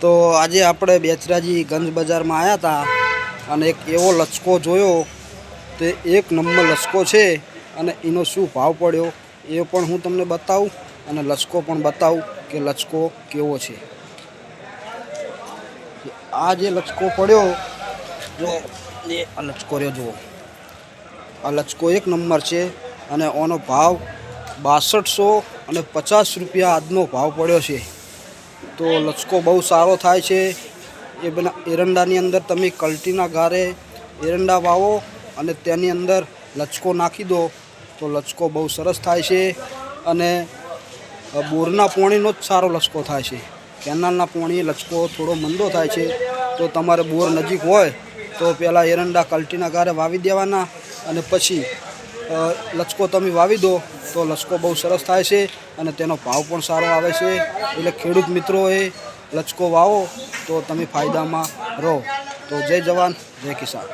તો આજે આપણે બેચરાજી ગંજ બજારમાં આવ્યા હતા અને એક એવો લચકો જોયો તે એક નંબર લચકો છે અને એનો શું ભાવ પડ્યો એ પણ હું તમને બતાવું અને લચકો પણ બતાવું કે લચકો કેવો છે। આ જે લચકો પડ્યો જો એ લચકો રહ્યો જુઓ, આ લચકો એક નંબર છે અને આનો ભાવ 6250 રૂપિયા આજનો ભાવ પડ્યો છે। તો લચકો બહુ સારો થાય છે। એ બના એરંડાની અંદર તમે કલ્ટીના ગારે એરંડા વાવો અને તેની અંદર લચકો નાખી દો તો લચકો બહુ સરસ થાય છે અને બોરના પાણીનો જ સારો લચકો થાય છે। કેનાલના પાણીએ લચકો થોડો મંદો થાય છે। તો તમારે બોર નજીક હોય તો પહેલાં એરંડા કલ્ટીના ગારે વાવી દેવાના અને પછી લચકો તમે વાવી દો તો લચકો બહુ સરસ થાય છે અને તેનો ભાવ પણ સારો આવે છે। એટલે ખેડૂત મિત્રોએ લચકો વાવો તો તમે ફાયદામાં રહો। તો જય જવાન જય કિસાન।